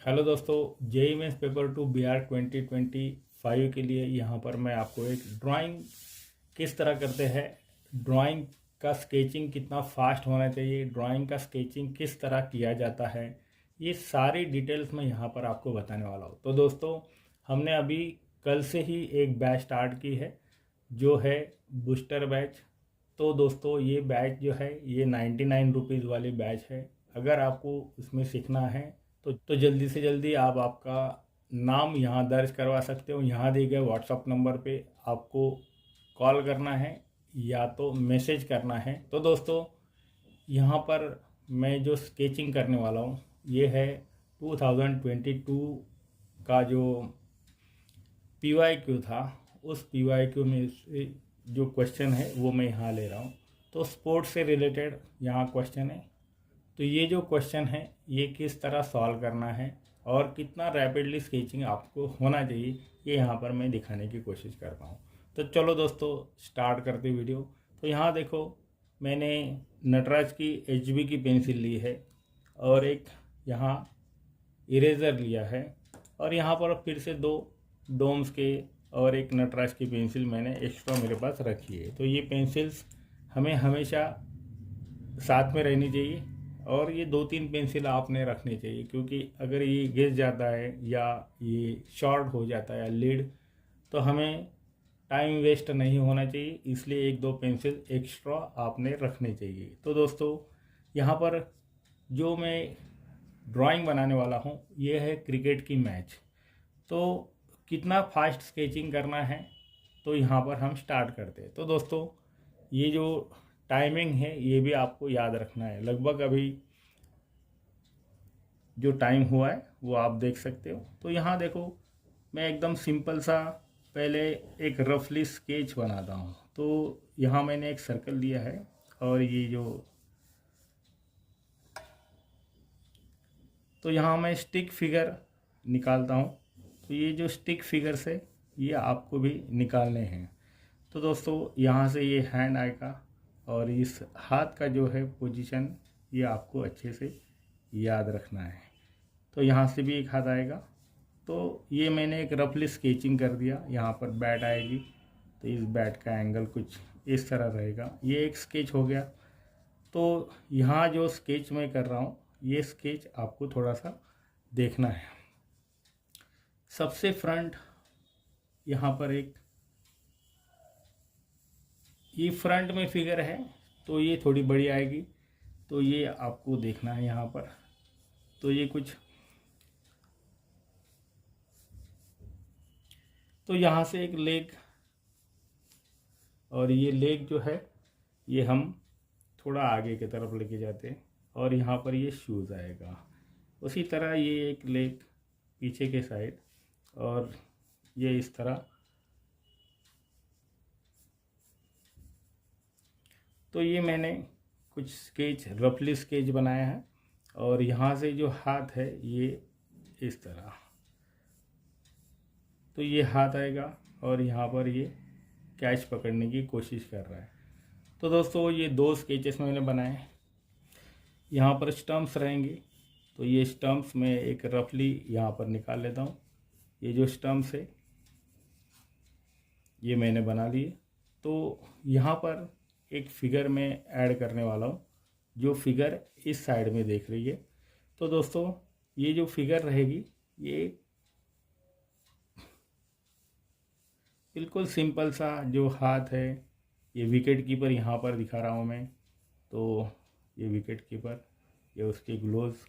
Hello दोस्तों, JEE mains paper 2 Bihar 2025 के लिए यहाँ पर मैं आपको एक ड्राइंग किस तरह करते हैं, ड्राइंग का स्केचिंग कितना फास्ट होना चाहिए, ड्राइंग का स्केचिंग किस तरह किया जाता है, ये सारी डिटेल्स मैं यहाँ पर आपको बताने वाला हूँ। तो दोस्तों, हमने अभी कल से ही एक बैच स्टार्ट की है जो है बूस्टर बैच। तो दोस्तों, ये बैच जो है ये 99 रुपीज़ वाली बैच है। अगर आपको उसमें सीखना है तो जल्दी से जल्दी आप आपका नाम यहाँ दर्ज करवा सकते हो। यहाँ दिए गए व्हाट्सअप नंबर पे आपको कॉल करना है या तो मैसेज करना है। तो दोस्तों, यहाँ पर मैं जो स्केचिंग करने वाला हूँ ये है 2022 का जो PYQ था, उस PYQ में से जो क्वेश्चन है वो मैं यहाँ ले रहा हूँ। तो स्पोर्ट्स से रिलेटेड यहाँ क्वेश्चन है। तो ये जो क्वेश्चन है ये किस तरह सॉल्व करना है और कितना रैपिडली स्केचिंग आपको होना चाहिए, ये यहाँ पर मैं दिखाने की कोशिश कर रहा हूँ। तो चलो दोस्तों, स्टार्ट करते वीडियो। तो यहाँ देखो, मैंने नटराज की HB की पेंसिल ली है और एक यहाँ इरेज़र लिया है और यहाँ पर फिर से दो डोम्स के और एक नटराज की पेंसिल मैंने एक्स्ट्रा मेरे पास रखी है। तो ये पेंसिल्स हमें हमेशा साथ में रहनी चाहिए और ये 2-3 पेंसिल आपने रखनी चाहिए, क्योंकि अगर ये गिर जाता है या ये शॉर्ट हो जाता है या लीड, तो हमें टाइम वेस्ट नहीं होना चाहिए। इसलिए 1-2 पेंसिल एक्स्ट्रा आपने रखनी चाहिए। तो दोस्तों, यहाँ पर जो मैं ड्राइंग बनाने वाला हूँ ये है क्रिकेट की मैच। तो कितना फास्ट स्केचिंग करना है, तो यहाँ पर हम स्टार्ट करते हैं। तो दोस्तों, ये जो टाइमिंग है ये भी आपको याद रखना है। लगभग अभी जो टाइम हुआ है वो आप देख सकते हो। तो यहाँ देखो, मैं एकदम सिंपल सा पहले एक रफली स्केच बनाता हूँ। तो यहाँ मैंने एक सर्कल लिया है और ये जो, तो यहाँ मैं स्टिक फिगर निकालता हूँ। तो ये जो स्टिक फिगर्स है ये आपको भी निकालने हैं। तो दोस्तों, यहाँ से ये हैंड आएगा और इस हाथ का जो है पोजीशन ये आपको अच्छे से याद रखना है। तो यहाँ से भी एक हाथ आएगा। तो ये मैंने एक रफली स्केचिंग कर दिया। यहाँ पर बैट आएगी तो इस बैट का एंगल कुछ इस तरह रहेगा। ये एक स्केच हो गया। तो यहाँ जो स्केच मैं कर रहा हूँ ये स्केच आपको थोड़ा सा देखना है। सबसे फ्रंट यहाँ पर एक ये फ्रंट में फिगर है तो ये थोड़ी बड़ी आएगी, तो ये आपको देखना है यहाँ पर। तो ये कुछ, तो यहाँ से एक लेग, और ये लेग जो है ये हम थोड़ा आगे की तरफ लेके जाते हैं और यहाँ पर ये शूज़ आएगा। उसी तरह ये एक लेग पीछे के साइड और ये इस तरह। तो ये मैंने कुछ स्केच, रफली स्केच बनाया है और यहाँ से जो हाथ है ये इस तरह। तो ये हाथ आएगा और यहाँ पर ये कैच पकड़ने की कोशिश कर रहा है। तो दोस्तों, ये 2 स्केचेस मैंने बनाए। यहाँ पर स्टम्प्स रहेंगे, तो ये स्टम्प्स मैं एक रफली यहाँ पर निकाल लेता हूँ। ये जो स्टम्प्स है ये मैंने बना लिए। तो यहाँ पर एक फिगर में ऐड करने वाला हूँ, जो फिगर इस साइड में देख रही है। तो दोस्तों, ये जो फिगर रहेगी ये बिल्कुल सिंपल सा जो हाथ है, ये विकेट कीपर यहाँ पर दिखा रहा हूँ मैं। तो ये विकेट कीपर, ये उसके ग्लोव्स,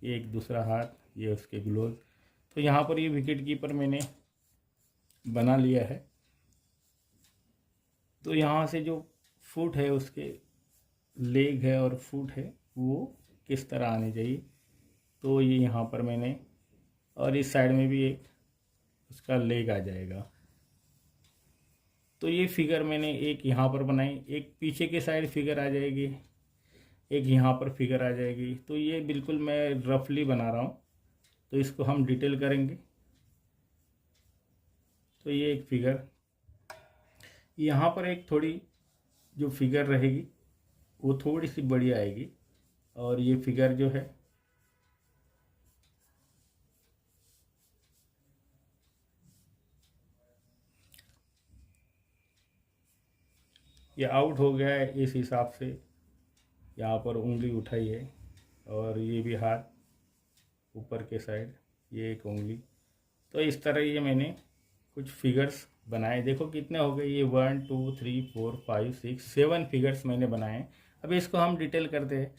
ये एक दूसरा हाथ, ये उसके ग्लोव्स। तो यहाँ पर ये विकेट कीपर मैंने बना लिया है। तो यहाँ से जो फुट है, उसके लेग है और फुट है, वो किस तरह आने चाहिए। तो ये यहाँ पर मैंने, और इस साइड में भी एक उसका लेग आ जाएगा। तो ये फिगर मैंने एक यहाँ पर बनाई, एक पीछे के साइड फिगर आ जाएगी, एक यहाँ पर फिगर आ जाएगी। तो ये बिल्कुल मैं रफली बना रहा हूँ, तो इसको हम डिटेल करेंगे। तो ये एक फिगर, यहाँ पर एक थोड़ी जो फिगर रहेगी वो थोड़ी सी बड़ी आएगी और ये फिगर जो है ये आउट हो गया है इस हिसाब से। यहाँ पर उंगली उठाई है और ये भी हाथ ऊपर के साइड, ये एक उंगली। तो इस तरह ये मैंने कुछ फिगर्स बनाए। देखो कितने हो गए, ये 1 2 3 4 5 6 7 फिगर्स मैंने बनाए। अब इसको हम डिटेल करते हैं।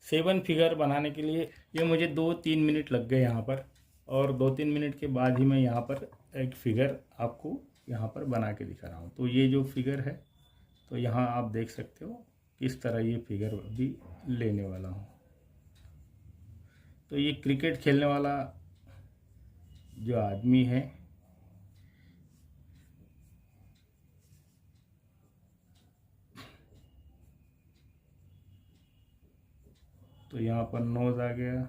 7 फिगर बनाने के लिए ये मुझे 2-3 मिनट लग गए यहाँ पर, और 2-3 मिनट के बाद ही मैं यहाँ पर एक फिगर आपको यहाँ पर बना के दिखा रहा हूँ। तो ये जो फिगर है, तो यहाँ आप देख सकते हो किस तरह ये फिगर भी लेने वाला हूँ। तो ये क्रिकेट खेलने वाला जो आदमी है, तो यहाँ पर नोज़ आ गया,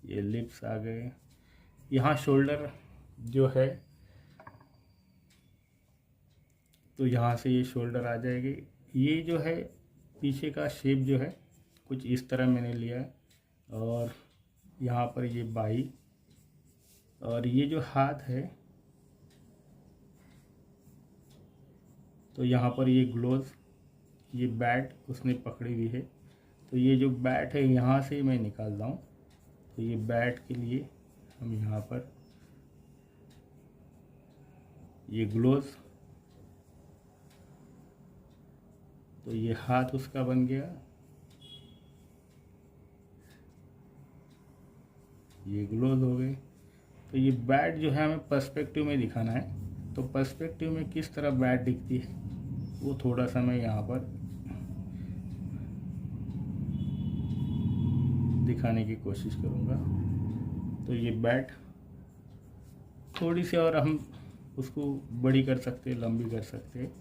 ये लिप्स आ गए, यहाँ शोल्डर जो है, तो यहाँ से ये शोल्डर आ जाएगी। ये जो है पीछे का शेप जो है कुछ इस तरह मैंने लिया है, और यहाँ पर ये बाही, और ये जो हाथ है तो यहाँ पर ये ग्लोव्स, ये बैट उसने पकड़ी हुई है। तो ये जो बैट है यहाँ से मैं निकाल रहा हूँ। तो ये बैट के लिए हम यहाँ पर ये ग्लोव्स, तो ये हाथ उसका बन गया, ये ग्लोव्स हो गए। तो ये बैट जो है हमें पर्सपेक्टिव में दिखाना है। तो पर्सपेक्टिव में किस तरह बैट दिखती है वो थोड़ा सा मैं यहाँ पर दिखाने की कोशिश करूँगा। तो ये बैट थोड़ी सी और हम उसको बड़ी कर सकते हैं, लंबी कर सकते हैं।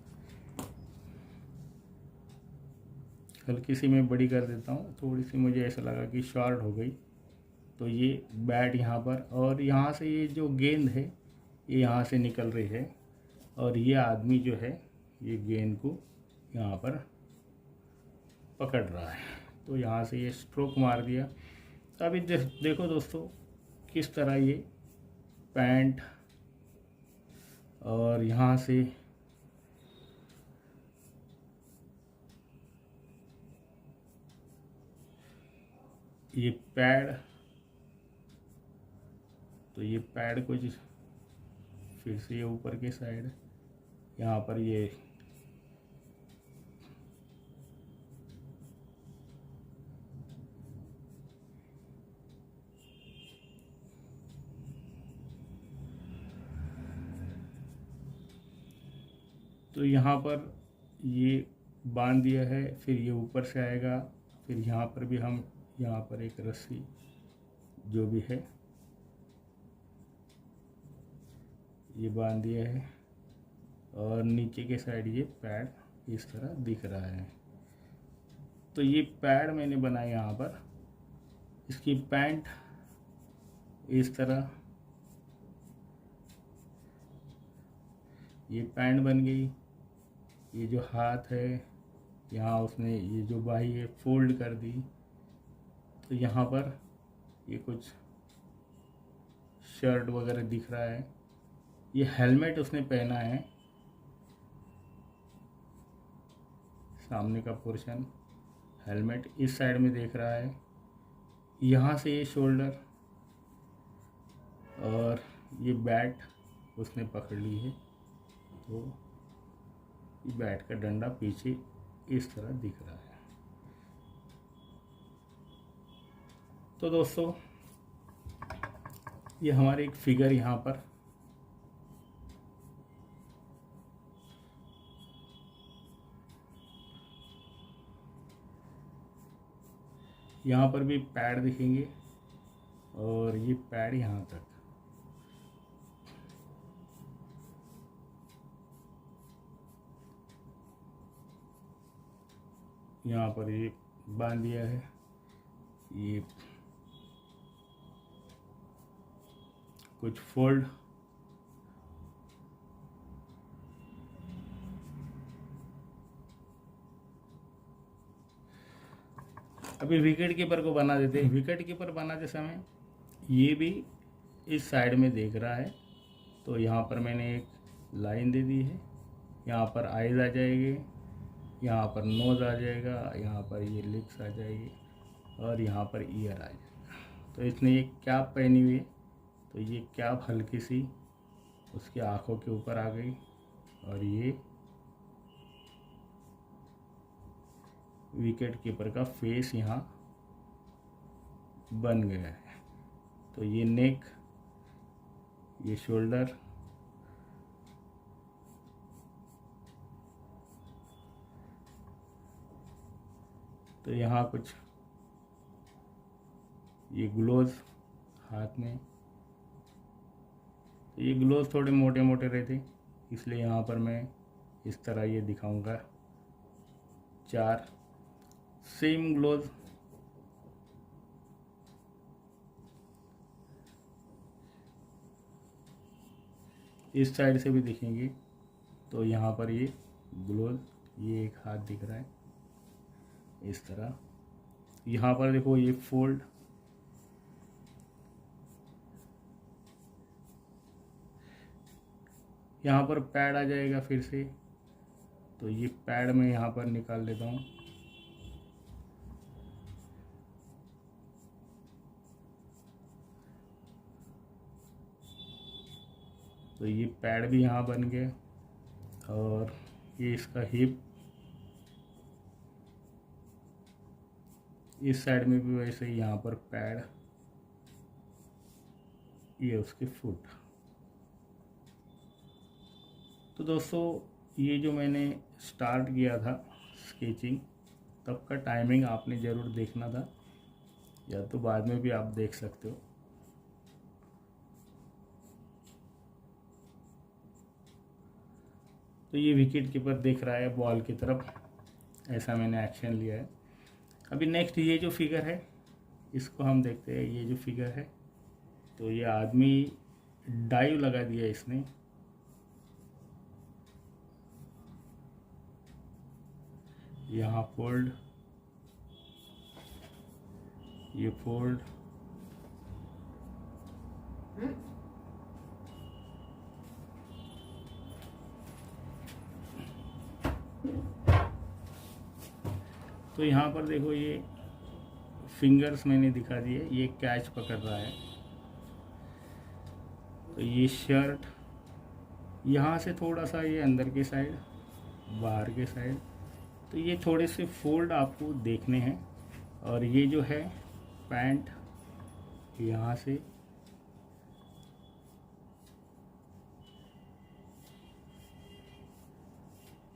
हल्की सी मैं बड़ी कर देता हूँ, थोड़ी सी मुझे ऐसा लगा कि शॉर्ट हो गई। तो ये बैट यहाँ पर, और यहाँ से ये जो गेंद है ये यहाँ से निकल रही है, और ये आदमी जो है ये गेंद को यहाँ पर पकड़ रहा है। तो यहाँ से ये स्ट्रोक मार दिया। तो अभी देखो दोस्तों किस तरह ये पैंट, और यहाँ से ये पैड, तो ये पैड को फिर से ये ऊपर के साइड, यहाँ पर ये तो यहाँ पर ये बांध दिया है। फिर ये ऊपर से आएगा, फिर यहाँ पर भी हम यहाँ पर एक रस्सी जो भी है ये बांध दिया है, और नीचे के साइड ये पैड इस तरह दिख रहा है। तो ये पैड मैंने बनाया यहाँ पर। इसकी पैंट इस तरह, ये पैंट बन गई। ये जो हाथ है यहाँ उसने ये जो बाही है फोल्ड कर दी। तो यहाँ पर ये कुछ शर्ट वगैरह दिख रहा है। ये हेलमेट उसने पहना है, सामने का पोर्शन हेलमेट इस साइड में देख रहा है। यहाँ से ये शोल्डर, और ये बैट उसने पकड़ ली है। तो ये बैट का डंडा पीछे इस तरह दिख रहा है। तो दोस्तों ये हमारे एक फिगर यहाँ पर भी पैड दिखेंगे, और ये पैड यहाँ तक। यहाँ पर ये बांध दिया है। ये कुछ फोल्ड, अभी विकेट कीपर को बना देते हैं। विकेट कीपर बनाते समय ये भी इस साइड में देख रहा है। तो यहाँ पर मैंने एक लाइन दे दी है, यहाँ पर आइज आ जाएगी, यहाँ पर नोज़ आ जाएगा, यहाँ पर ये लिप्स आ जाएगी और यहाँ पर ईयर आ जाएगा। तो इसने ये कैप पहनी हुई है, तो ये कैप हल्की सी उसकी आँखों के ऊपर आ गई और ये विकेट कीपर का फेस यहाँ बन गया है। तो ये नेक, ये शोल्डर, तो यहाँ कुछ ये ग्लोव्स हाथ में, तो ये ग्लोव्स थोड़े मोटे मोटे रहते, इसलिए यहाँ पर मैं इस तरह ये दिखाऊंगा। 4 सेम ग्लोव्स, इस साइड से भी दिखेंगे। तो यहाँ पर ये ग्लोव, ये एक हाथ दिख रहा है इस तरह। यहाँ पर देखो ये फोल्ड, यहाँ पर पैड आ जाएगा फिर से, तो ये पैड मैं यहाँ पर निकाल लेता हूँ। तो ये पैड भी यहाँ बन गया और ये इसका हिप, इस साइड में भी वैसे ही यहाँ पर पैड, ये उसके फुट। तो दोस्तों ये जो मैंने स्टार्ट किया था स्केचिंग, तब का टाइमिंग आपने ज़रूर देखना था, या तो बाद में भी आप देख सकते हो। तो ये विकेट कीपर देख रहा है बॉल की तरफ, ऐसा मैंने एक्शन लिया है। अभी नेक्स्ट ये जो फिगर है इसको हम देखते हैं। ये जो फिगर है, तो ये आदमी डाइव लगा दिया इसने, यहाँ फोल्ड, ये फोल्ड, तो यहाँ पर देखो ये फिंगर्स मैंने दिखा दिए, ये कैच पकड़ रहा है। तो ये शर्ट, यहाँ से थोड़ा सा ये अंदर की साइड, बाहर के साइड, तो ये थोड़े से फोल्ड आपको देखने हैं। और ये जो है पैंट, यहाँ से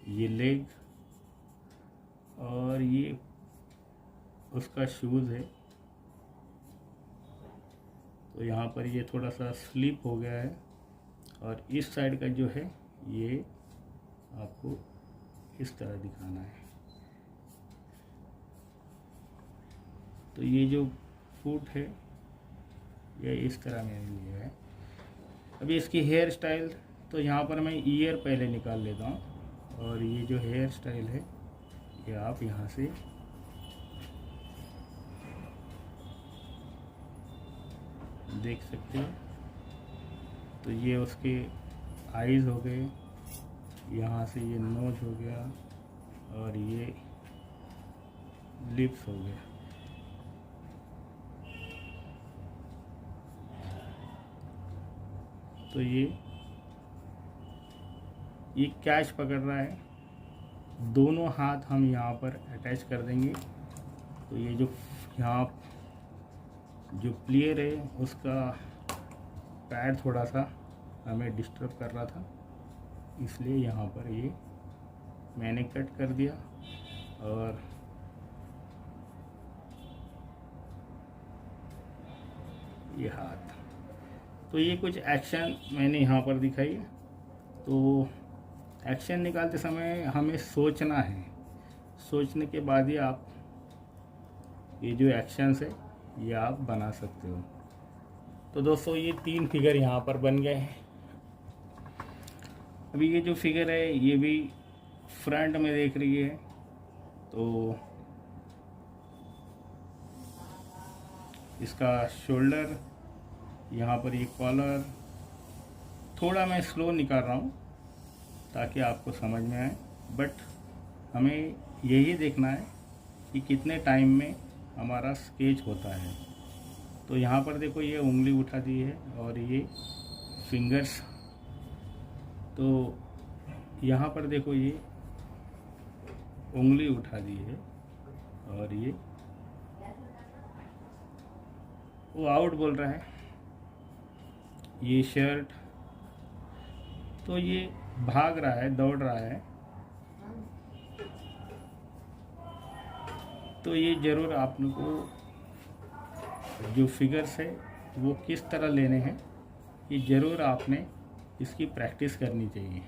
ये लेग, और ये उसका शूज़ है। तो यहाँ पर ये थोड़ा सा स्लिप हो गया है और इस साइड का जो है ये आपको इस तरह दिखाना है। तो ये जो फुट है ये इस तरह मैंने लिया है। अभी इसकी हेयर स्टाइल, तो यहाँ पर मैं ईयर पहले निकाल लेता हूँ, और ये जो हेयर स्टाइल है ये आप यहाँ से देख सकते हो। तो ये उसके आईज हो गए, यहाँ से ये नोज हो गया और ये लिप्स हो गया। तो ये कैच पकड़ रहा है, दोनों हाथ हम यहाँ पर अटैच कर देंगे। तो ये जो यहाँ जो प्लेयर है उसका पैर थोड़ा सा हमें डिस्टर्ब कर रहा था, इसलिए यहाँ पर ये मैंने कट कर दिया। और ये हाथ, तो ये कुछ एक्शन मैंने यहाँ पर दिखाई। तो एक्शन निकालते समय हमें सोचना है, सोचने के बाद ही आप ये जो एक्शंस है ये आप बना सकते हो। तो दोस्तों ये 3 फिगर यहाँ पर बन गए हैं। अभी ये जो फिगर है ये भी फ्रंट में देख रही है, तो इसका शोल्डर, यहाँ पर ये कॉलर, थोड़ा मैं स्लो निकाल रहा हूँ ताकि आपको समझ में आए, बट हमें यही देखना है कि कितने टाइम में हमारा स्केच होता है। तो यहाँ पर देखो ये उंगली उठा दी है और ये फिंगर्स, तो यहाँ पर देखो ये उंगली उठा दी है और ये वो आउट बोल रहा है। ये शर्ट, तो ये भाग रहा है, दौड़ रहा है, तो ये ज़रूर आप लोग को जो फिगर्स है वो किस तरह लेने हैं, ये ज़रूर आपने इसकी प्रैक्टिस करनी चाहिए।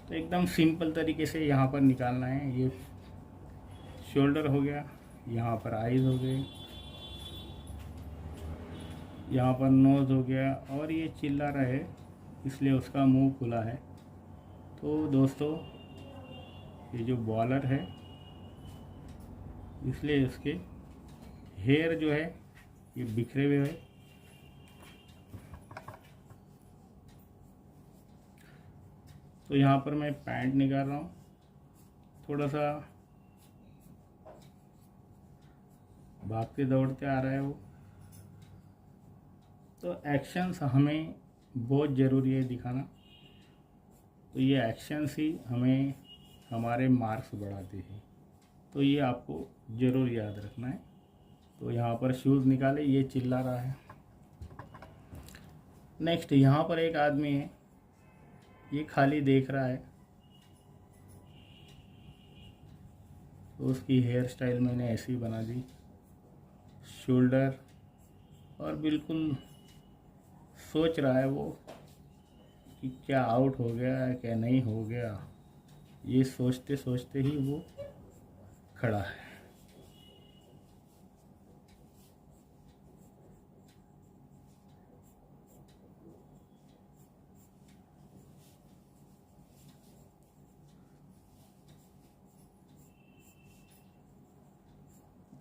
तो एकदम सिंपल तरीके से यहाँ पर निकालना है। ये शोल्डर हो गया, यहाँ पर आईज हो गए, यहाँ पर नोज़ हो गया, और ये चिल्ला रहा है इसलिए उसका मुंह खुला है। तो दोस्तों ये जो बॉलर है इसलिए इसके हेयर जो है ये बिखरे हुए है। तो यहाँ पर मैं पैंट निकाल रहा हूँ, थोड़ा सा भागते दौड़ते आ रहा है वो। तो एक्शंस हमें बहुत ज़रूरी है दिखाना, तो ये एक्शंस ही हमें हमारे मार्क्स बढ़ाते हैं, तो ये आपको ज़रूर याद रखना है। तो यहाँ पर शूज़ निकाले, ये चिल्ला रहा है। नेक्स्ट यहाँ पर एक आदमी है, ये खाली देख रहा है, तो उसकी हेयर स्टाइल मैंने ऐसी बना दी, शोल्डर, और बिल्कुल सोच रहा है वो कि क्या आउट हो गया है क्या नहीं हो गया, ये सोचते सोचते ही वो खड़ा है।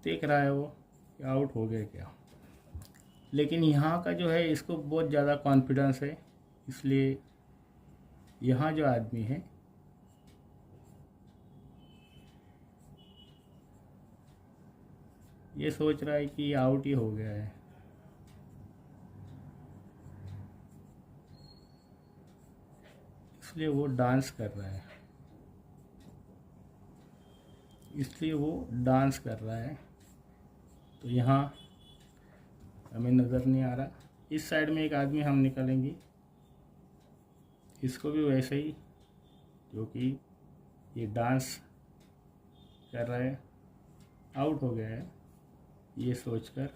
देख रहा है वो कि आउट हो गया क्या, लेकिन यहाँ का जो है इसको बहुत ज़्यादा कॉन्फिडेंस है, इसलिए यहाँ जो आदमी है ये सोच रहा है कि आउट ही हो गया है, इसलिए वो डांस कर रहा है, इसलिए वो डांस कर रहा है। तो यहाँ हमें नज़र नहीं आ रहा। इस साइड में एक आदमी हम निकालेंगे, इसको भी वैसे ही, जो कि ये डांस कर रहा है, आउट हो गया है ये सोचकर।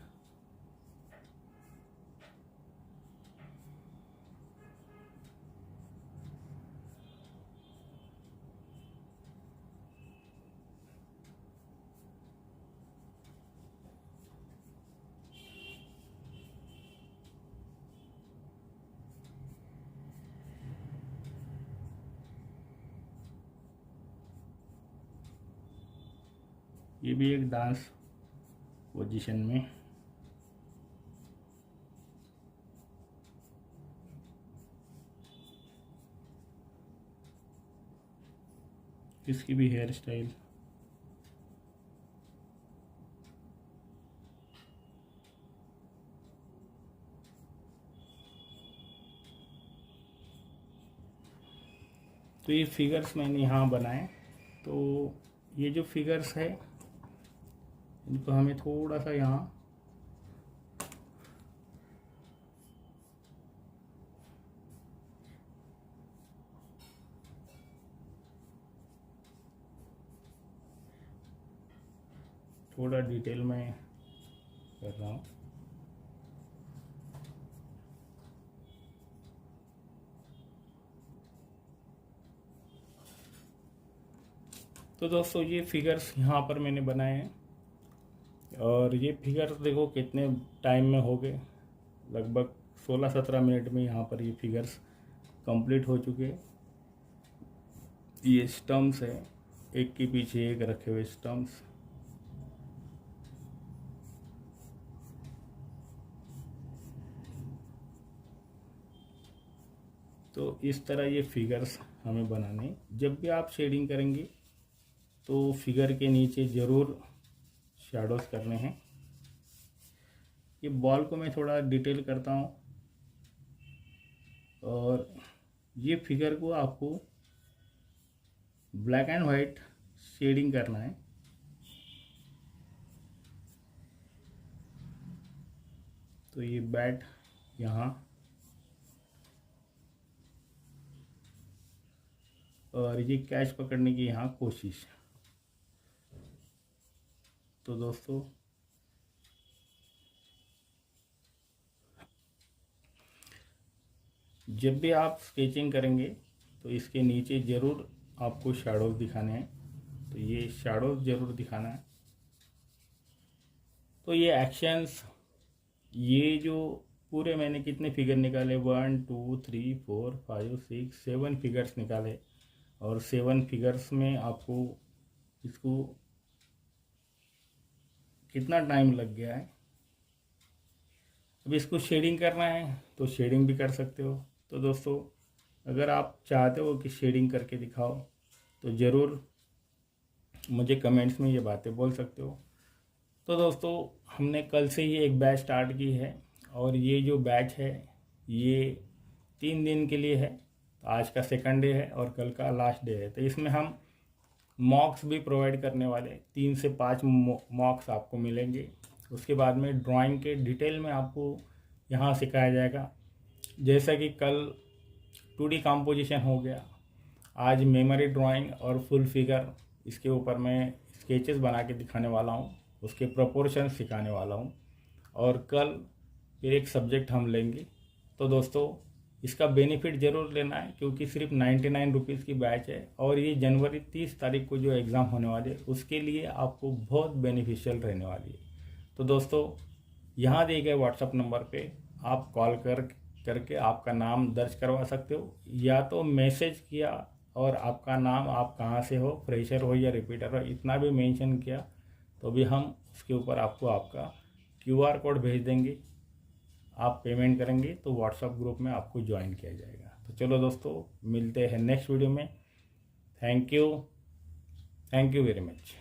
ये भी एक डांस पोजीशन में। इसकी भी हेयर स्टाइल, तो ये फिगर्स मैंने यहाँ बनाए। तो ये जो फिगर्स है इनको हमें थोड़ा सा यहाँ थोड़ा डिटेल में कर रहा हूँ। तो दोस्तों ये फिगर्स यहाँ पर मैंने बनाए हैं, और ये फिगर्स देखो कितने टाइम में हो गए, लगभग 16-17 मिनट में यहाँ पर ये फिगर्स कंप्लीट हो चुके हैं। ये स्टम्प्स है, एक के पीछे एक रखे हुए स्टम्प्स। तो इस तरह ये फिगर्स हमें बनाने। जब भी आप शेडिंग करेंगे तो फिगर के नीचे ज़रूर शैडोज करने हैं। ये बॉल को मैं थोड़ा डिटेल करता हूँ, और ये फिगर को आपको ब्लैक एंड वाइट शेडिंग करना है। तो ये बैट यहाँ, और ये कैच पकड़ने की यहाँ कोशिश। तो दोस्तों जब भी आप स्केचिंग करेंगे तो इसके नीचे ज़रूर आपको शैडोज दिखाने हैं। तो ये शैडोज ज़रूर दिखाना है। तो ये एक्शंस, ये जो पूरे मैंने कितने फिगर निकाले, 1 2 3 4 5 6 7 फिगर्स निकाले, और 7 फिगर्स में आपको इसको कितना टाइम लग गया है। अब इसको शेडिंग करना है तो शेडिंग भी कर सकते हो। तो दोस्तों अगर आप चाहते हो कि शेडिंग करके दिखाओ तो ज़रूर मुझे कमेंट्स में ये बातें बोल सकते हो। तो दोस्तों हमने कल से ही एक बैच स्टार्ट की है, और ये जो बैच है ये 3 दिन के लिए है। तो आज का सेकंड डे है और कल का लास्ट डे है। तो इसमें हम मॉक्स भी प्रोवाइड करने वाले, 3 से 5 मॉक्स आपको मिलेंगे। उसके बाद में ड्राइंग के डिटेल में आपको यहाँ सिखाया जाएगा। जैसा कि कल 2D कंपोजिशन हो गया, आज मेमोरी ड्राइंग और फुल फिगर, इसके ऊपर मैं स्केचेस बना के दिखाने वाला हूँ, उसके प्रोपोर्शन सिखाने वाला हूँ। और कल फिर एक सब्जेक्ट हम लेंगे। तो दोस्तों इसका बेनिफिट ज़रूर लेना है, क्योंकि सिर्फ 99 रुपीज़ की बैच है, और ये जनवरी 30 तारीख को जो एग्ज़ाम होने वाले है उसके लिए आपको बहुत बेनिफिशियल रहने वाली है। तो दोस्तों यहाँ दिए गए व्हाट्सअप नंबर पे आप कॉल करके आपका नाम दर्ज करवा सकते हो, या तो मैसेज किया और आपका नाम, आप कहाँ से हो, फ्रेशर हो या रिपीटर हो, इतना भी मेंशन किया तो भी हम उसके ऊपर आपको आपका QR कोड भेज देंगे। आप पेमेंट करेंगे तो व्हाट्सएप ग्रुप में आपको ज्वाइन किया जाएगा। तो चलो दोस्तों मिलते हैं नेक्स्ट वीडियो में। Thank you very much.